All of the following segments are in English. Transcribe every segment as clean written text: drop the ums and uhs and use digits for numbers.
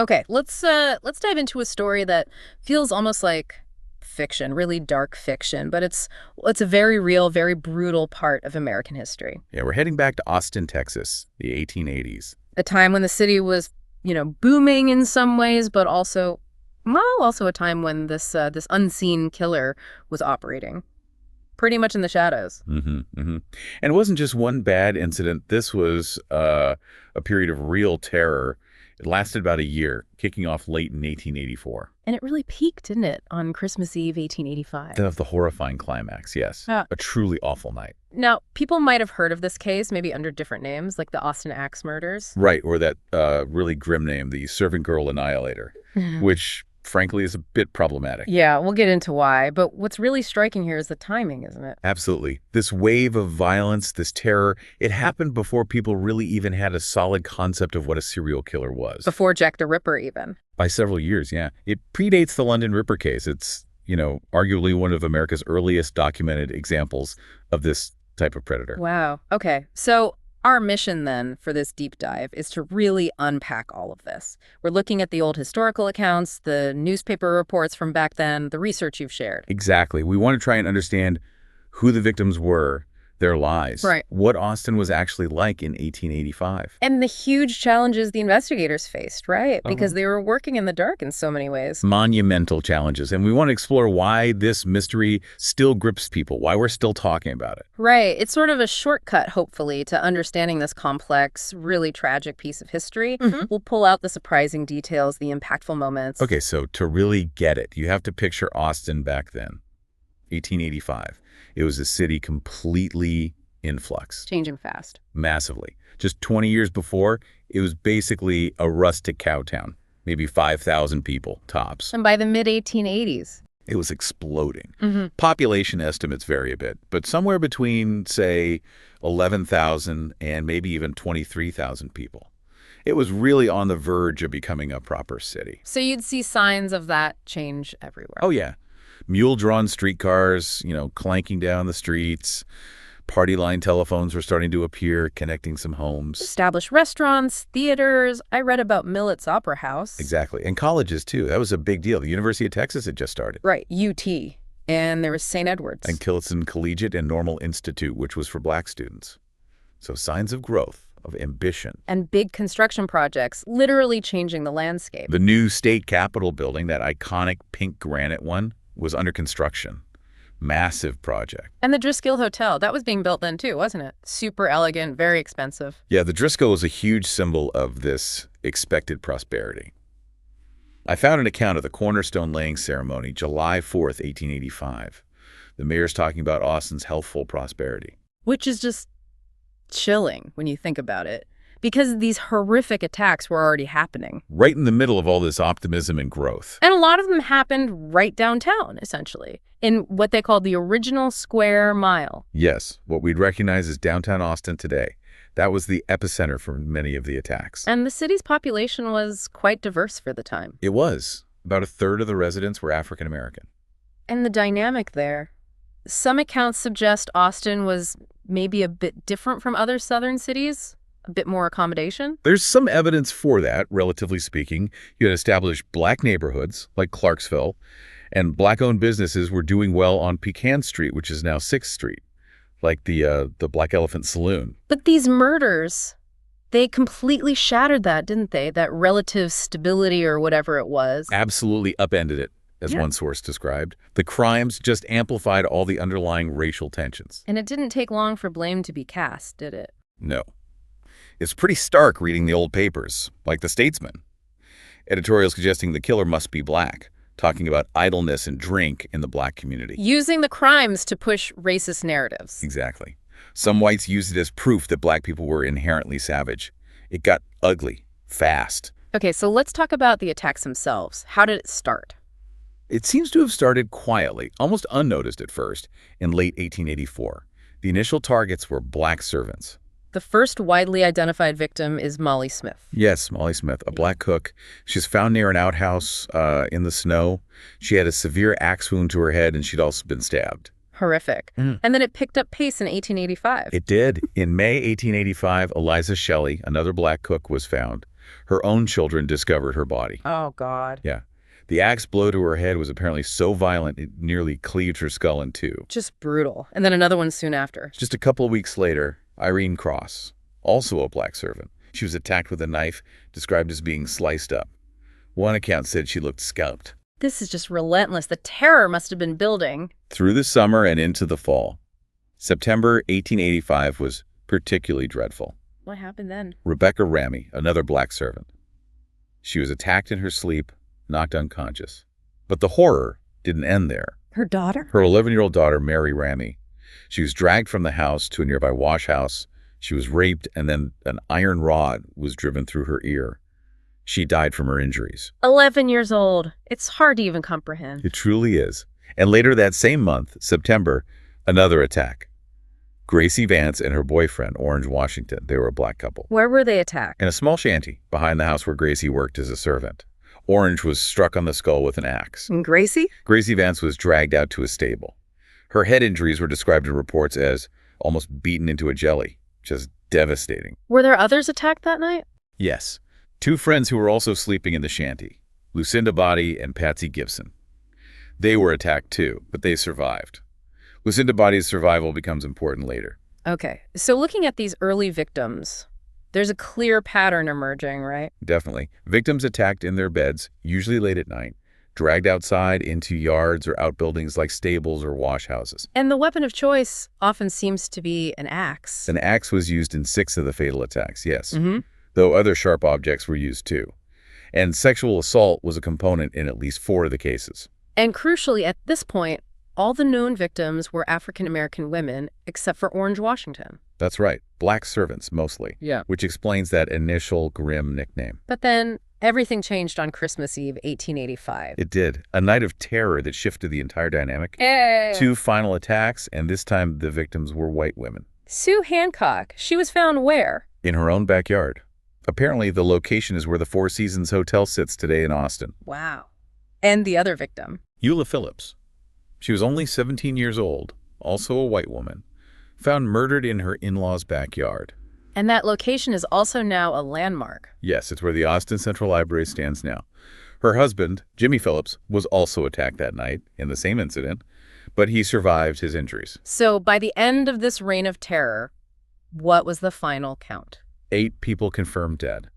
Okay, let's dive into a story that feels almost like fiction, really dark fiction, but it's a very real, very brutal part of American history. Yeah, we're heading back to Austin, Texas, the 1880s. A time when the city was, booming in some ways, but also a time when this unseen killer was operating, pretty much in the shadows. And it wasn't just one bad incident. This was a period of real terror. It lasted about a year, kicking off late in 1884. And it really peaked, didn't it, on Christmas Eve, 1885? Then of the horrifying climax, yes. Yeah. A truly awful night. Now, people might have heard of this case, maybe under different names, like the Austin Axe murders. Right, or that really grim name, the Servant Girl Annihilator, which, frankly, is a bit problematic. Yeah, we'll get into why. But what's really striking here is the timing, isn't it? Absolutely. This wave of violence, this terror, it happened before people really even had a solid concept of what a serial killer was. Before Jack the Ripper, even. By several years, yeah. It predates the London Ripper case. It's, arguably one of America's earliest documented examples of this type of predator. Wow. Okay. So our mission then for this deep dive is to really unpack all of this. We're looking at the old historical accounts, the newspaper reports from back then, the research you've shared. Exactly. We want to try and understand who the victims were, their lies, right, what Austin was actually like in 1885. And the huge challenges the investigators faced, right? Because they were working in the dark in so many ways. Monumental challenges. And we want to explore why this mystery still grips people, why we're still talking about it. Right. It's sort of a shortcut, hopefully, to understanding this complex, really tragic piece of history. We'll pull out the surprising details, the impactful moments. Okay, so to really get it, you have to picture Austin back then, 1885. It was a city completely in flux. Changing fast. Massively. Just 20 years before, it was basically a rustic cow town, maybe 5,000 people, tops. And by the mid-1880s. It was exploding. Population estimates vary a bit, but somewhere between, say, 11,000 and maybe even 23,000 people. It was really on the verge of becoming a proper city. So you'd see signs of that change everywhere. Oh, yeah. Mule-drawn streetcars, clanking down the streets. Party line telephones were starting to appear, connecting some homes. Established restaurants, theaters. I read about Millet's Opera House. Exactly. And colleges, too. That was a big deal. The University of Texas had just started. Right, UT. And there was St. Edward's. And Killiston Collegiate and Normal Institute, which was for black students. So signs of growth, of ambition. And big construction projects, literally changing the landscape. The new state capitol building, that iconic pink granite one, was under construction. Massive project. And the Driscoll Hotel, that was being built then too, wasn't it? Super elegant, very expensive. Yeah, the Driscoll is a huge symbol of this expected prosperity. I found an account of the cornerstone laying ceremony, July 4th, 1885. The mayor's talking about Austin's healthful prosperity. Which is just chilling when you think about it. Because these horrific attacks were already happening. Right in the middle of all this optimism and growth. And a lot of them happened right downtown, essentially, in what they called the original square mile. Yes, what we'd recognize as downtown Austin today. That was the epicenter for many of the attacks. And the city's population was quite diverse for the time. It was. About a third of the residents were African American. And the dynamic there. Some accounts suggest Austin was maybe a bit different from other southern cities. A bit more accommodation? There's some evidence for that, relatively speaking. You had established black neighborhoods, like Clarksville, and black-owned businesses were doing well on Pecan Street, which is now 6th Street, like the Black Elephant Saloon. But these murders, they completely shattered that, didn't they? That relative stability or whatever it was. Absolutely upended it, as one source described. The crimes just amplified all the underlying racial tensions. And it didn't take long for blame to be cast, did it? No. It's pretty stark reading the old papers, like The Statesman. Editorials suggesting the killer must be black, talking about idleness and drink in the black community. Using the crimes to push racist narratives. Exactly. Some whites used it as proof that black people were inherently savage. It got ugly, fast. Okay, so let's talk about the attacks themselves. How did it start? It seems to have started quietly, almost unnoticed at first, in late 1884. The initial targets were black servants. The first widely identified victim is Molly Smith. Yes, Molly Smith, a black cook. She's found near an outhouse in the snow. She had a severe axe wound to her head, and she'd also been stabbed. Horrific. And then it picked up pace in 1885. It did. In May 1885, Eliza Shelley, another black cook, was found. Her own children discovered her body. Oh, God. Yeah. The axe blow to her head was apparently so violent it nearly cleaved her skull in two. Just brutal. And then another one soon after. Just a couple of weeks later, Irene Cross, also a black servant. She was attacked with a knife, described as being sliced up. One account said she looked scalped. This is just relentless. The terror must have been building. Through the summer and into the fall. September 1885 was particularly dreadful. What happened then? Rebecca Ramey, another black servant. She was attacked in her sleep, knocked unconscious. But the horror didn't end there. Her daughter? Her 11-year-old daughter, Mary Ramey. She was dragged from the house to a nearby wash house. She was raped, and then an iron rod was driven through her ear. She died from her injuries. 11 years old. It's hard to even comprehend. It truly is. And later that same month, September, another attack. Gracie Vance and her boyfriend, Orange Washington, they were a black couple. Where were they attacked? In a small shanty behind the house where Gracie worked as a servant. Orange was struck on the skull with an axe. And Gracie? Gracie Vance was dragged out to a stable. Her head injuries were described in reports as almost beaten into a jelly. Just devastating. Were there others attacked that night? Yes. 2 friends who were also sleeping in the shanty, Lucinda Body and Patsy Gibson. They were attacked too, but they survived. Lucinda Body's survival becomes important later. Okay, so looking at these early victims, there's a clear pattern emerging, right? Definitely. Victims attacked in their beds, usually late at night, dragged outside into yards or outbuildings like stables or wash houses. And the weapon of choice often seems to be an axe. An axe was used in 6 of the fatal attacks, yes. Mm-hmm. Though other sharp objects were used too. And sexual assault was a component in at least 4 of the cases. And crucially, at this point, all the known victims were African-American women, except for Orange Washington. That's right. Black servants, mostly. Yeah. Which explains that initial grim nickname. But then everything changed on Christmas Eve, 1885. It did. A night of terror that shifted the entire dynamic. Hey. 2 final attacks, and this time the victims were white women. Sue Hancock. She was found where? In her own backyard. Apparently, the location is where the Four Seasons Hotel sits today in Austin. Wow. And the other victim? Eula Phillips. She was only 17 years old, also a white woman, found murdered in her in-laws' backyard. And that location is also now a landmark. Yes, it's where the Austin Central Library stands now. Her husband, Jimmy Phillips, was also attacked that night in the same incident, but he survived his injuries. So by the end of this reign of terror, what was the final count? 8 people confirmed dead.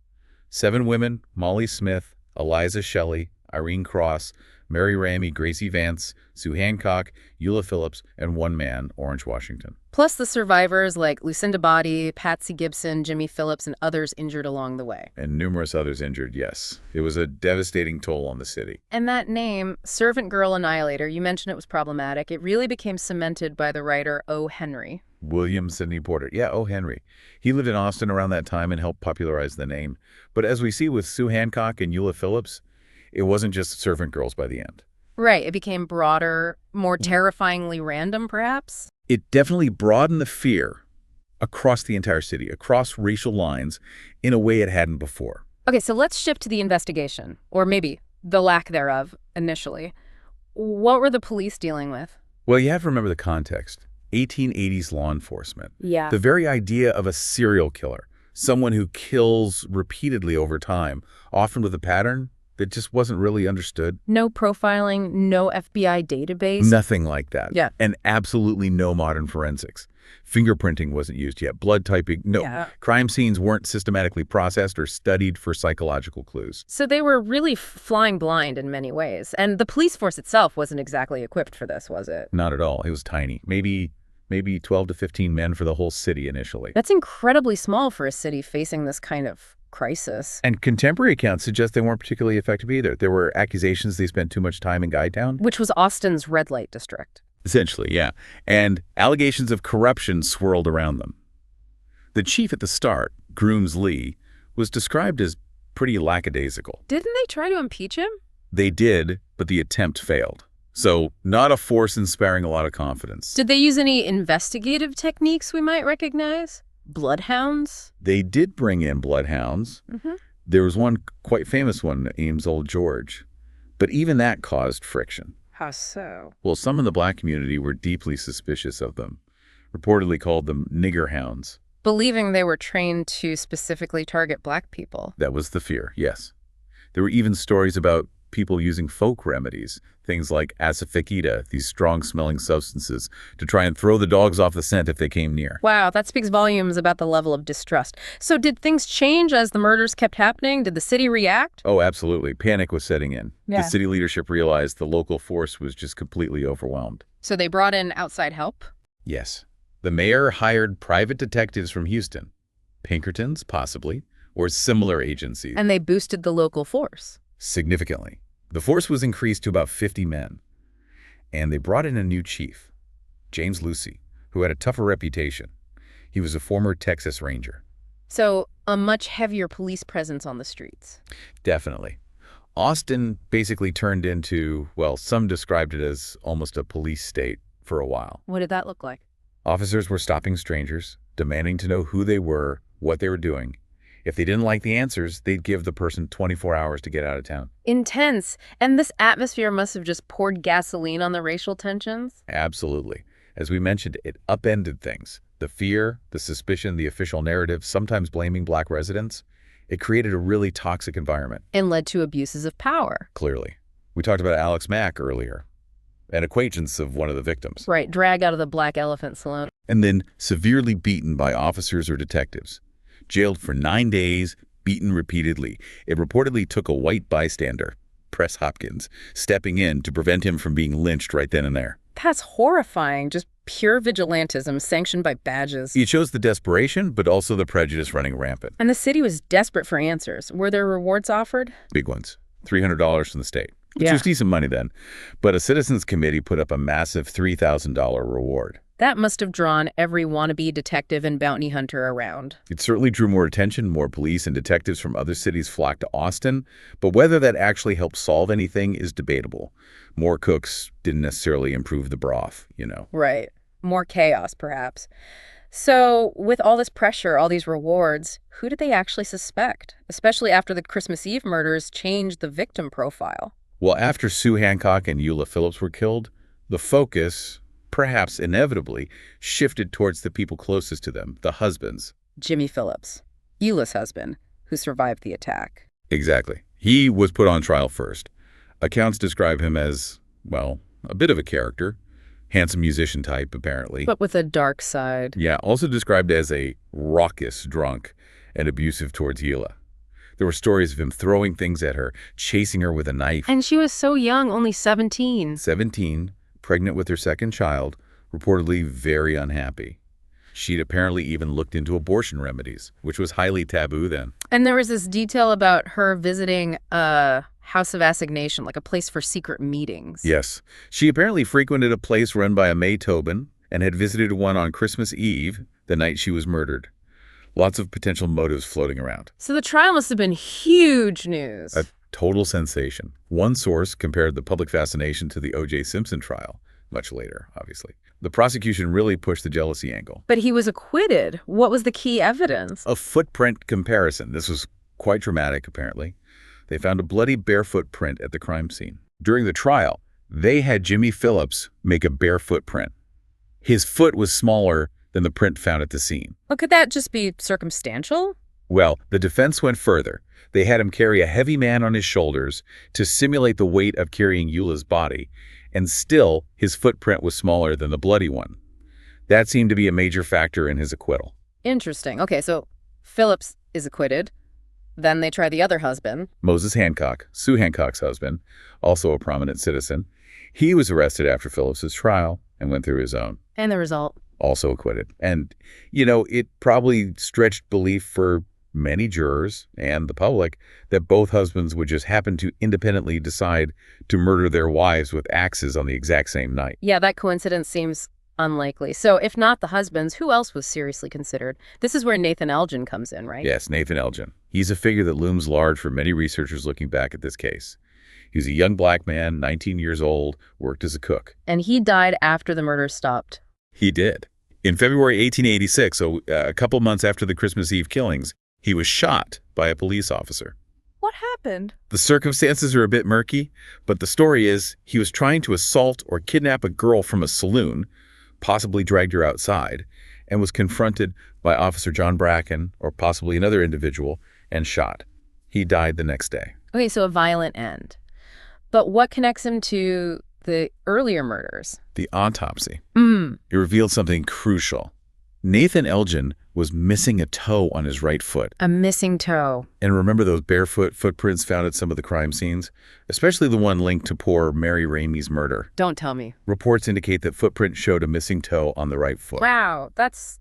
7 women, Molly Smith, Eliza Shelley, Irene Cross, Mary Ramey, Gracie Vance, Sue Hancock, Eula Phillips, and 1 man, Orange Washington. Plus the survivors like Lucinda Body, Patsy Gibson, Jimmy Phillips, and others injured along the way. And numerous others injured, yes. It was a devastating toll on the city. And that name, Servant Girl Annihilator, you mentioned it was problematic. It really became cemented by the writer O. Henry. William Sidney Porter. Yeah, O. Henry. He lived in Austin around that time and helped popularize the name. But as we see with Sue Hancock and Eula Phillips, it wasn't just servant girls by the end. Right. It became broader, more terrifyingly random, perhaps? It definitely broadened the fear across the entire city, across racial lines, in a way it hadn't before. Okay, so let's shift to the investigation, or maybe the lack thereof initially. What were the police dealing with? Well, you have to remember the context. 1880s law enforcement. Yeah. The very idea of a serial killer, someone who kills repeatedly over time, often with a pattern that just wasn't really understood. No profiling, no FBI database. Nothing like that. Yeah. And absolutely no modern forensics. Fingerprinting wasn't used yet. Blood typing, no. Yeah. Crime scenes weren't systematically processed or studied for psychological clues. So they were really flying blind in many ways. And the police force itself wasn't exactly equipped for this, was it? Not at all. It was tiny. Maybe 12 to 15 men for the whole city initially. That's incredibly small for a city facing this kind of crisis. And contemporary accounts suggest they weren't particularly effective either. There were accusations they spent too much time in Guytown. Which was Austin's red light district. Essentially, yeah. And allegations of corruption swirled around them. The chief at the start, Grooms Lee, was described as pretty lackadaisical. Didn't they try to impeach him? They did, but the attempt failed. So not a force inspiring a lot of confidence. Did they use any investigative techniques we might recognize? Bloodhounds? They did bring in bloodhounds. Mm-hmm. There was one quite famous one, Ames Old George. But even that caused friction. How so? Well, some in the black community were deeply suspicious of them, reportedly called them nigger hounds. believing they were trained to specifically target Black people. That was the fear, yes. There were even stories about people using folk remedies, things like asafoetida, these strong-smelling substances, to try and throw the dogs off the scent if they came near. Wow, that speaks volumes about the level of distrust. So did things change as the murders kept happening? Did the city react? Oh, absolutely. Panic was setting in. Yeah. The city leadership realized the local force was just completely overwhelmed. So they brought in outside help? Yes. The mayor hired private detectives from Houston, Pinkertons, possibly, or similar agencies. And they boosted the local force? Significantly. The force was increased to about 50 men. And they brought in a new chief, James Lucy, who had a tougher reputation. He was a former Texas Ranger. So a much heavier police presence on the streets. Definitely. Austin basically turned into, well, some described it as almost a police state for a while. What did that look like? Officers were stopping strangers, demanding to know who they were, what they were doing. If they didn't like the answers, they'd give the person 24 hours to get out of town. Intense. And this atmosphere must have just poured gasoline on the racial tensions? Absolutely. As we mentioned, it upended things. The fear, the suspicion, the official narrative, sometimes blaming Black residents. It created a really toxic environment. And led to abuses of power. Clearly. We talked about Alex Mack earlier, an acquaintance of one of the victims. Right, drag out of the Black Elephant Saloon. And then severely beaten by officers or detectives. Jailed for 9 days, beaten repeatedly. It reportedly took a white bystander, Press Hopkins, stepping in to prevent him from being lynched right then and there. That's horrifying. Just pure vigilantism sanctioned by badges. It shows the desperation, but also the prejudice running rampant. And the city was desperate for answers. Were there rewards offered? Big ones. $300 from the state, which Yeah. was decent money then. But a citizens committee put up a massive $3,000 reward. That must have drawn every wannabe detective and bounty hunter around. It certainly drew more attention. More police and detectives from other cities flocked to Austin. But whether that actually helped solve anything is debatable. More cooks didn't necessarily improve the broth, you know. Right. More chaos, perhaps. So, with all this pressure, all these rewards, who did they actually suspect? Especially after the Christmas Eve murders changed the victim profile. Well, after Sue Hancock and Eula Phillips were killed, the focus, perhaps inevitably, shifted towards the people closest to them, the husbands. Jimmy Phillips, Eula's husband, who survived the attack. Exactly. He was put on trial first. Accounts describe him as, well, a bit of a character. Handsome musician type, apparently. But with a dark side. Yeah, also described as a raucous drunk and abusive towards Eula. There were stories of him throwing things at her, chasing her with a knife. And she was so young, only 17. 17, pregnant with her second child, reportedly very unhappy. She'd apparently even looked into abortion remedies, which was highly taboo then. And there was this detail about her visiting a house of assignation, like a place for secret meetings. Yes. She apparently frequented a place run by a May Tobin and had visited one on Christmas Eve, the night she was murdered. Lots of potential motives floating around. So the trial must have been huge news. A total sensation. One source compared the public fascination to the O.J. Simpson trial, much later, obviously. The prosecution really pushed the jealousy angle. But he was acquitted. What was the key evidence? A footprint comparison. This was quite dramatic, apparently. They found a bloody barefoot print at the crime scene. During the trial, they had Jimmy Phillips make a barefoot print. His foot was smaller than the print found at the scene. Well, could that just be circumstantial? Well, the defense went further. They had him carry a heavy man on his shoulders to simulate the weight of carrying Eula's body, and still his footprint was smaller than the bloody one. That seemed to be a major factor in his acquittal. Interesting. Okay, so Phillips is acquitted. Then they try the other husband. Moses Hancock, Sue Hancock's husband, also a prominent citizen. He was arrested after Phillips's trial and went through his own. And the result? Also acquitted. And, you know, it probably stretched belief for many jurors and the public that both husbands would just happen to independently decide to murder their wives with axes on the exact same night. Yeah, that coincidence seems unlikely. So if not the husbands, who else was seriously considered? This is where Nathan Elgin comes in, right? Yes, Nathan Elgin. He's a figure that looms large for many researchers looking back at this case. He was a young black man, 19 years old, worked as a cook. And he died after the murder stopped. He did. In February 1886, so a couple months after the Christmas Eve killings, he was shot by a police officer. What happened? The circumstances are a bit murky, but the story is he was trying to assault or kidnap a girl from a saloon, possibly dragged her outside, and was confronted by Officer John Bracken, or possibly another individual, and shot. He died the next day. Okay, so a violent end. But what connects him to the earlier murders? The autopsy. It revealed something crucial. Nathan Elgin was missing a toe on his right foot. A missing toe. And remember those barefoot footprints found at some of the crime scenes? Especially the one linked to poor Mary Ramey's murder. Don't tell me. Reports indicate that footprints showed a missing toe on the right foot. Wow, that's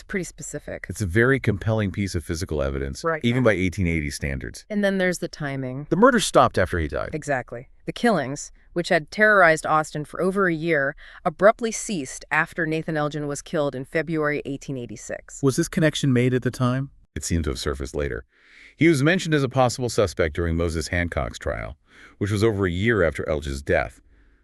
pretty specific. It's a very compelling piece of physical evidence, Right. even by 1880 standards. And then there's the timing. The murder stopped after he died. Exactly. The killings, which had terrorized Austin for over a year, abruptly ceased after Nathan Elgin was killed in February 1886. Was this connection made at the time? It seemed to have surfaced later. He was mentioned as a possible suspect during Moses Hancock's trial, which was over a year after Elgin's death.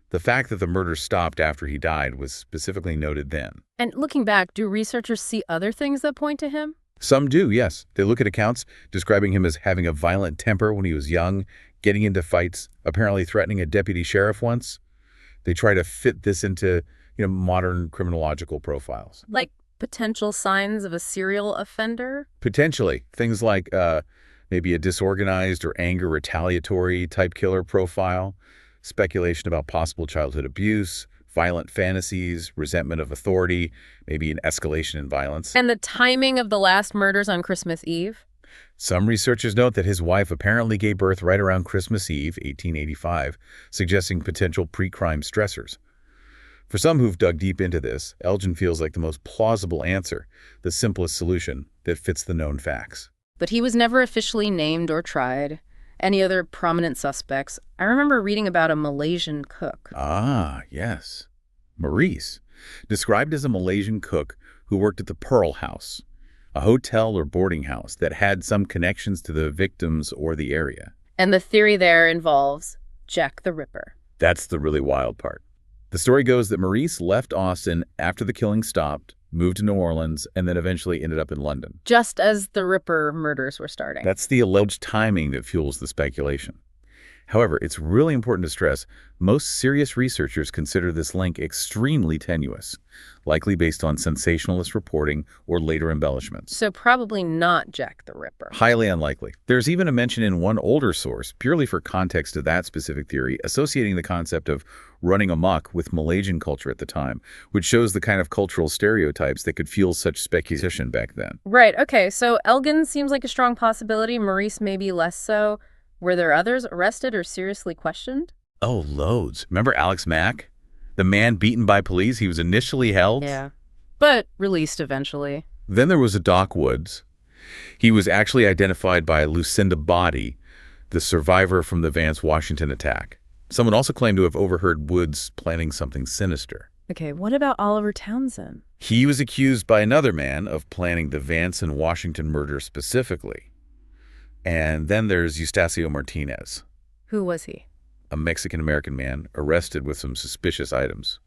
The fact that the murder stopped after he died was specifically noted then. And looking back, do researchers see other things that point to him? Some do, yes. They look at accounts describing him as having a violent temper when he was young, getting into fights, apparently threatening a deputy sheriff once. They try to fit this into, modern criminological profiles. Like potential signs of a serial offender? Potentially. Things like maybe a disorganized or anger retaliatory type killer profile, speculation about possible childhood abuse, violent fantasies, resentment of authority, maybe an escalation in violence. And the timing of the last murders on Christmas Eve? Some researchers note that his wife apparently gave birth right around Christmas Eve, 1885, suggesting potential pre-crime stressors. For some who've dug deep into this, Elgin feels like the most plausible answer, the simplest solution that fits the known facts. But he was never officially named or tried. Any other prominent suspects? I remember reading about a Malaysian cook. Ah, yes. Maurice, described as a Malaysian cook who worked at the Pearl House, a hotel or boarding house that had some connections to the victims or the area. And the theory there involves Jack the Ripper. That's the really wild part. The story goes that Maurice left Austin after the killing stopped, moved to New Orleans, and then eventually ended up in London. Just as the Ripper murders were starting. That's the alleged timing that fuels the speculation. However, it's really important to stress, most serious researchers consider this link extremely tenuous, likely based on sensationalist reporting or later embellishments. So probably not Jack the Ripper. Highly unlikely. There's even a mention in one older source, purely for context to that specific theory, associating the concept of running amok with Malaysian culture at the time, which shows the kind of cultural stereotypes that could fuel such speculation back then. Right, okay, so Elgin seems like a strong possibility, Maurice maybe less so. Were there others arrested or seriously questioned? Oh, loads. Remember Alex Mack? The man beaten by police? He was initially held. Yeah, but released eventually. Then there was a Doc Woods. He was actually identified by Lucinda Body, the survivor from the Vance, Washington attack. Someone also claimed to have overheard Woods planning something sinister. Okay, what about Oliver Townsend? He was accused by another man of planning the Vance and Washington murder specifically. And then there's Eustacio Martinez. Who was he? A Mexican-American man arrested with some suspicious items.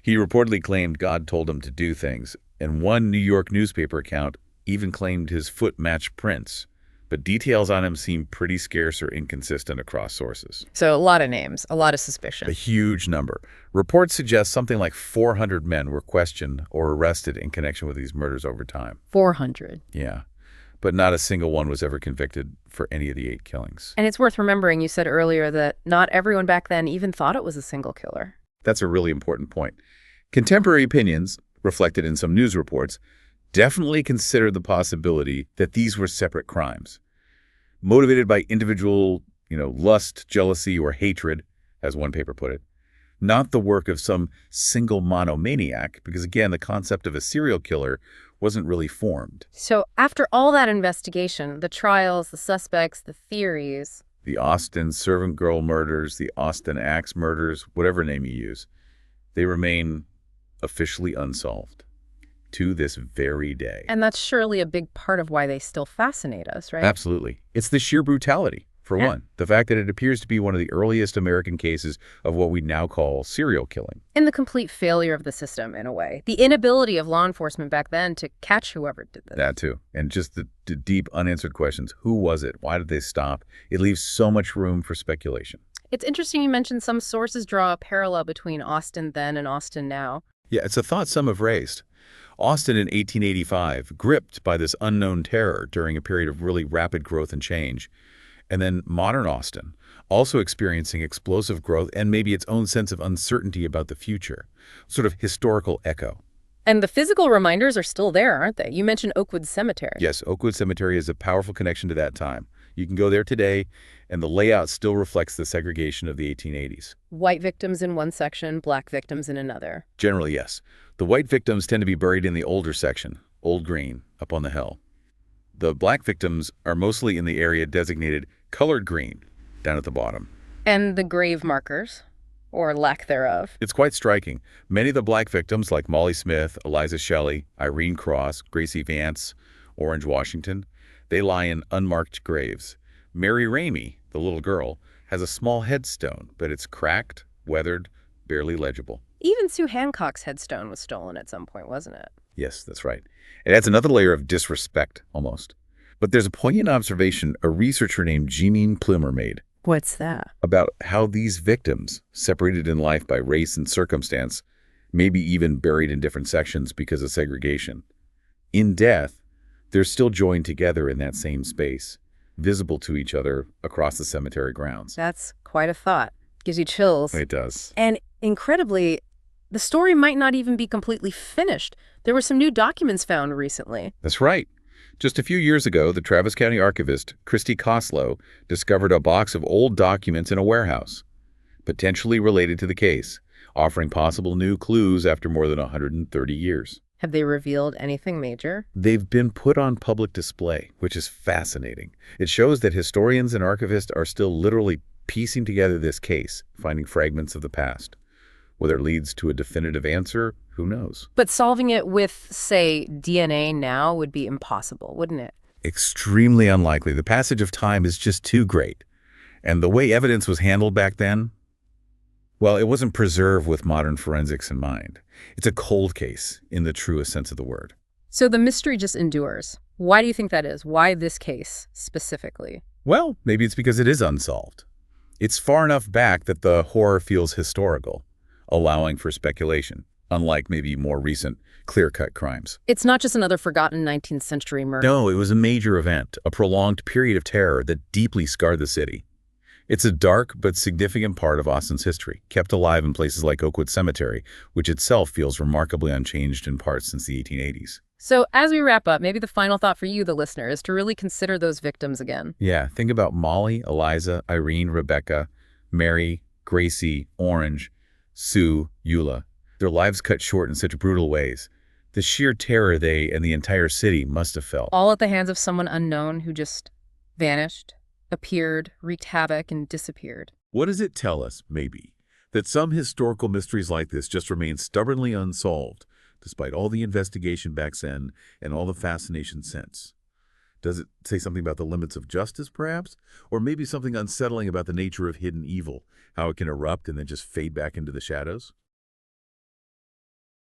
He reportedly claimed God told him to do things, and one New York newspaper account even claimed his foot matched prints. But details on him seem pretty scarce or inconsistent across sources. So a lot of names, a lot of suspicion. A huge number. Reports suggest something like 400 men were questioned or arrested in connection with these murders over time. 400. Yeah. But not a single one was ever convicted for any of the 8 killings. And it's worth remembering, you said earlier that not everyone back then even thought it was a single killer. That's a really important point. Contemporary opinions, reflected in some news reports, definitely consider the possibility that these were separate crimes, motivated by individual, lust, jealousy, or hatred, as one paper put it, not the work of some single monomaniac, because again, the concept of a serial killer wasn't really formed. So after all that investigation, the trials, the suspects, the theories... The Austin Servant Girl murders, the Austin Axe murders, whatever name you use, they remain officially unsolved to this very day. And that's surely a big part of why they still fascinate us, right? Absolutely. It's the sheer brutality, for one. The fact that it appears to be one of the earliest American cases of what we now call serial killing. And the complete failure of the system, in a way. The inability of law enforcement back then to catch whoever did this. That too. And just the deep unanswered questions. Who was it? Why did they stop? It leaves so much room for speculation. It's interesting you mentioned some sources draw a parallel between Austin then and Austin now. Yeah, it's a thought some have raised. Austin in 1885, gripped by this unknown terror during a period of really rapid growth and change. And then modern Austin, also experiencing explosive growth and maybe its own sense of uncertainty about the future. Sort of historical echo. And the physical reminders are still there, aren't they? You mentioned Oakwood Cemetery. Yes, Oakwood Cemetery is a powerful connection to that time. You can go there today, and the layout still reflects the segregation of the 1880s. White victims in one section, black victims in another. Generally, yes. The white victims tend to be buried in the older section, Old Green, up on the hill. The black victims are mostly in the area designated Colored Green, down at the bottom. And the grave markers, or lack thereof. It's quite striking. Many of the black victims, like Molly Smith, Eliza Shelley, Irene Cross, Gracie Vance, Orange Washington, they lie in unmarked graves. Mary Ramey, the little girl, has a small headstone, but it's cracked, weathered, barely legible. Even Sue Hancock's headstone was stolen at some point, wasn't it? Yes, that's right. It adds another layer of disrespect, almost. But there's a poignant observation a researcher named Jeanine Plumer made What's that? about how these victims, separated in life by race and circumstance, maybe even buried in different sections because of segregation, in death, they're still joined together in that same space, visible to each other across the cemetery grounds. That's quite a thought. Gives you chills. It does. And incredibly, the story might not even be completely finished. There were some new documents found recently. That's right. Just a few years ago, the Travis County archivist, Christy Koslow, discovered a box of old documents in a warehouse, potentially related to the case, offering possible new clues after more than 130 years. Have they revealed anything major? They've been put on public display, which is fascinating. It shows that historians and archivists are still literally piecing together this case, finding fragments of the past. Whether it leads to a definitive answer, who knows? But solving it with, say, DNA now would be impossible, wouldn't it? Extremely unlikely. The passage of time is just too great. And the way evidence was handled back then, well, it wasn't preserved with modern forensics in mind. It's a cold case in the truest sense of the word. So the mystery just endures. Why do you think that is? Why this case specifically? Well, maybe it's because it is unsolved. It's far enough back that the horror feels historical, allowing for speculation, unlike maybe more recent clear-cut crimes. It's not just another forgotten 19th century murder. No, it was a major event, a prolonged period of terror that deeply scarred the city. It's a dark but significant part of Austin's history, kept alive in places like Oakwood Cemetery, which itself feels remarkably unchanged in part since the 1880s. So as we wrap up, maybe the final thought for you, the listener, is to really consider those victims again. Yeah, think about Molly, Eliza, Irene, Rebecca, Mary, Gracie, Orange, Sue, Eula. Their lives cut short in such brutal ways. The sheer terror they and the entire city must have felt. All at the hands of someone unknown who just vanished, appeared, wreaked havoc, and disappeared. What does it tell us, maybe? That some historical mysteries like this just remain stubbornly unsolved, despite all the investigation back then and all the fascination since. Does it say something about the limits of justice, perhaps? Or maybe something unsettling about the nature of hidden evil, how it can erupt and then just fade back into the shadows?